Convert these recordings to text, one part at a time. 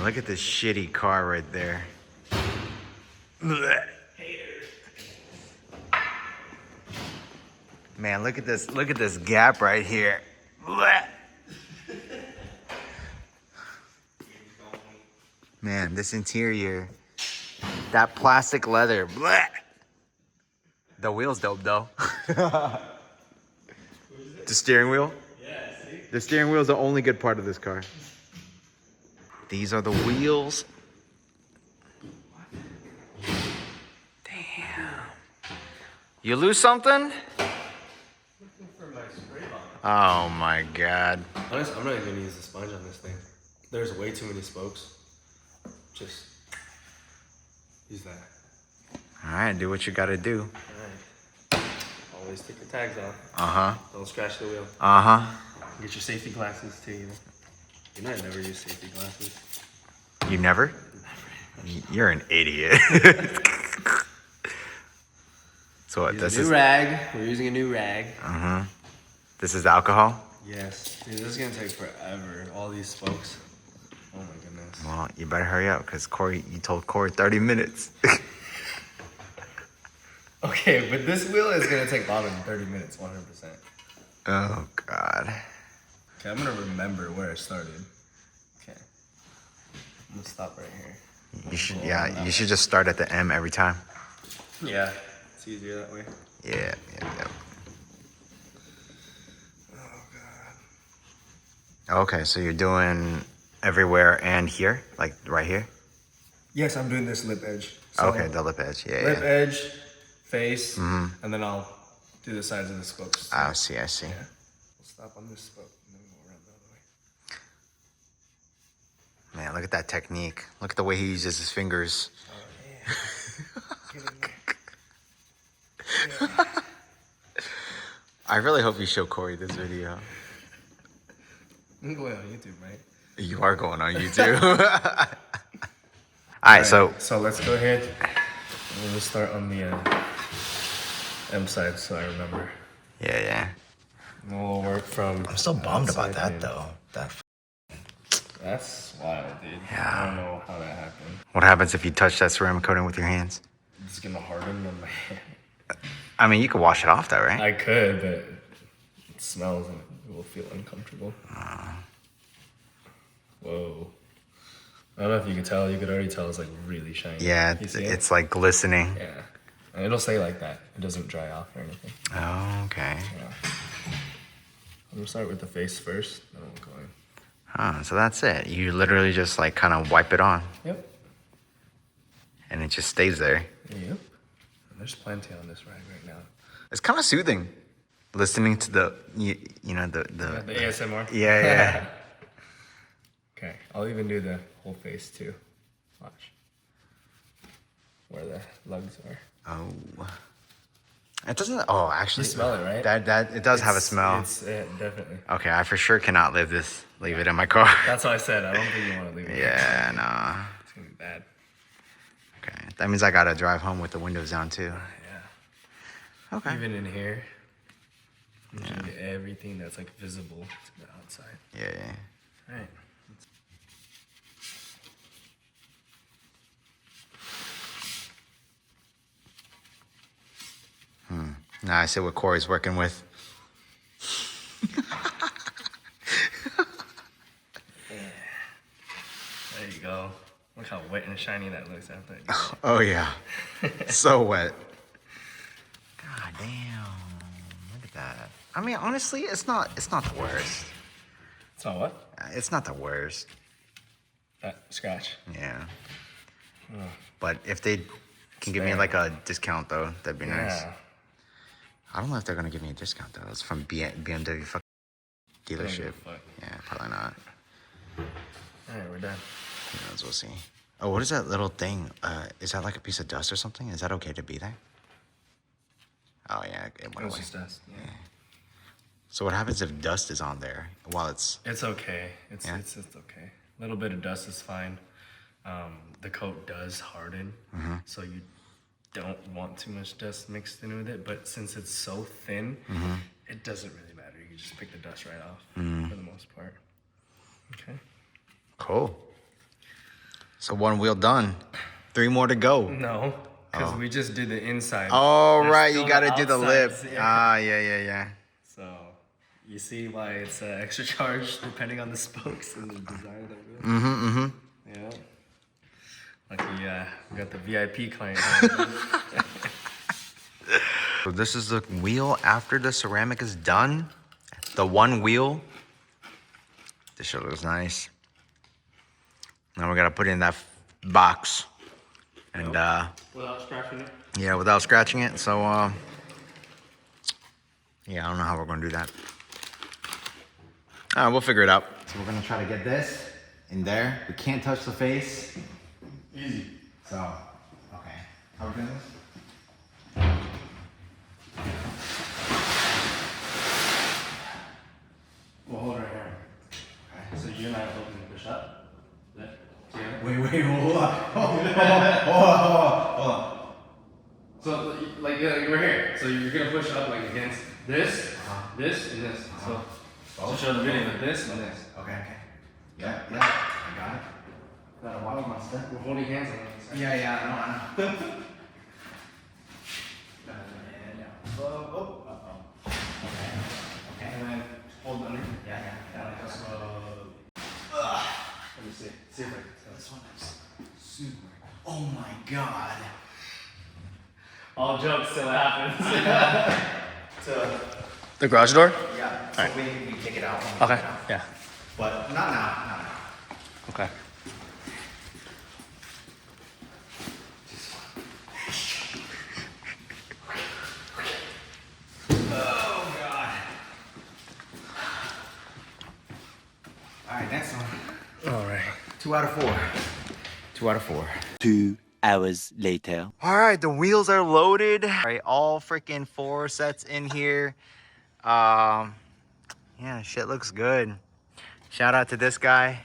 Man, look at this shitty car right there. Blech. Man, look at this gap right here. Blech. Man, this interior, that plastic leather. Blech. The wheel's dope though. The steering wheel? Yeah, see? The steering wheel is the only good part of this car. These are the wheels. Damn. You lose something? Looking for my spray bottle. Oh my God. Honestly, I'm not even gonna use the sponge on this thing. There's way too many spokes. Just use that. All right, do what you gotta do. Alright. Always take the tags off. Uh-huh. Don't scratch the wheel. Uh-huh. Get your safety glasses too, you know. You know I never use safety glasses. You never? You're an idiot. So what, this is... rag. We're using a new rag. Uh-huh. This is alcohol? Yes. Dude, this is gonna take forever. All these spokes. Oh my goodness. Well, you better hurry up, because you told Corey 30 minutes. Okay, but this wheel is gonna take longer than 30 minutes, 100%. Oh, God. Okay, I'm gonna remember where I started. Okay. I'm gonna stop right here. You should, yeah, you should just start at the M every time. Yeah, it's easier that way. Yeah. Oh, God. Okay, so you're doing everywhere and here? Like right here? Yes, I'm doing this lip edge. So Okay, the lip edge. Yeah, lip yeah. edge, face, and then I'll do the sides of the spokes. I see. Yeah. We'll stop on this spoke and then we'll run the other way. Man, look at that technique. Look at the way he uses his fingers. Oh, yeah. Get in there. I really hope you show Corey this video. I'm going on YouTube, right? You are going on YouTube. All right, so let's go ahead. We'll just start on the M side so I remember. yeah. And we'll work from... I'm so bummed about outside that in. though. That's wild, dude. Yeah. I don't know how that happened. What happens if you touch that ceramic coating with your hands? It's gonna harden on my hand. I mean, you could wash it off though, right? I could, but it smells and it will feel uncomfortable. Whoa. I don't know if you could tell. You could already tell it's like really shiny. Yeah, You see it? it's like glistening. Yeah. And it'll stay like that. It doesn't dry off or anything. Oh, okay. Yeah. I'm gonna start with the face first, then we'll go in. So that's it. You literally just like kind of wipe it on Yep. and it just stays there. Yep. And there's plenty on this rag right now. It's kind of soothing listening to the, you know, the The ASMR? Yeah. Okay, I'll even do the whole face too. Watch. Where the lugs are. Oh. It doesn't, oh, actually. You smell it, right? That it does have a smell. Definitely. Okay, I for sure cannot leave it in my car. That's what I said. I don't think you want to leave it. Yeah, no. It's gonna be bad. Okay, that means I gotta drive home with the windows down too. Yeah. Okay. Even in here. Everything that's like visible to the outside. Yeah. All right. Now I see what Corey's working with. There you go. Look how wet and shiny that looks after it. Oh yeah. So wet. God damn. Look at that. I mean, honestly, it's not the worst. So what? It's not the worst. That scratch. Yeah. Oh. But if they can give me like a discount though, that'd be nice. Yeah. I don't know if they're gonna give me a discount though. It's from BMW fucking dealership. Fuck. Yeah, probably not. All right, we're done. Who knows? We'll see. Oh, what is that little thing? Is that like a piece of dust or something? Is that okay to be there? Oh yeah, it went away. Just dust. Yeah. So what happens if dust is on there while it's? It's okay. It's Yeah? it's okay. A little bit of dust is fine. The coat does harden, so you don't want too much dust mixed in with it. But since it's so thin, it doesn't really matter. You can just pick the dust right off for the most part. Okay. Cool. So 1 wheel done. 3 more to go. No, because we just did the inside. Oh, There's right. still You got to the do the lip. outsides, yeah. Ah, yeah. So you see why it's an extra charge depending on the spokes and the design of the wheel. Yeah. Lucky, we got the VIP client. So this is the wheel after the ceramic is done. The 1 wheel. This shit looks nice. Now we gotta put it in that box. And Without scratching it? yeah, without scratching it. So yeah, I don't know how we're gonna do that. We'll figure it out. So we're gonna try to get this in there. We can't touch the face. Easy. So, okay. How we doing this? We'll hold it right here. Okay. So you and I are hoping to push up. Wait, hold on. So like we're here. So you're gonna push up like against this, this, and this. So show the video of this and this. Okay. Yeah, I got it. Gotta watch my step. We're holding hands on this. Yeah, I know. Okay. And then hold under. Yeah. Let me see. See if I can tell. This one is super. Oh my god. All jokes still happens. So, The garage door? yeah. So Alright. we take it out. when we Okay. take it out. Yeah. But not now. Okay. Oh god. Alright, next one. All right. 2 out of 4. 2 out of 4. 2 hours later. All right, the wheels are loaded. All right, all freaking 4 sets in here. Yeah, shit looks good. Shout out to this guy.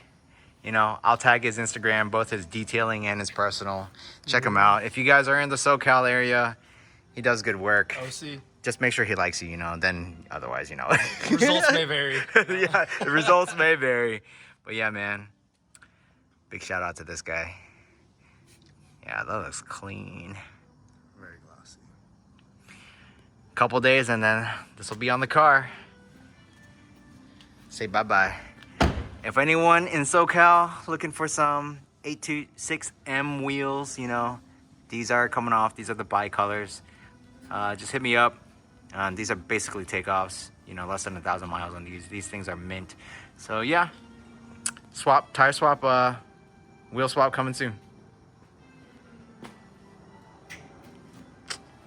You know, I'll tag his Instagram, both his detailing and his personal. Check him out. If you guys are in the SoCal area, he does good work. see. Just make sure he likes you, you know, then otherwise, you know. Results may vary. Yeah, the results may vary. But yeah, man, big shout out to this guy. Yeah, that looks clean. Very glossy. Couple days and then this will be on the car. Say bye-bye. If anyone in SoCal looking for some 826 M wheels, you know, these are coming off. These are the bi-colors. Just hit me up. These are basically takeoffs, you know, less than 1,000 miles on these. These things are mint. So yeah, tire swap, wheel swap coming soon.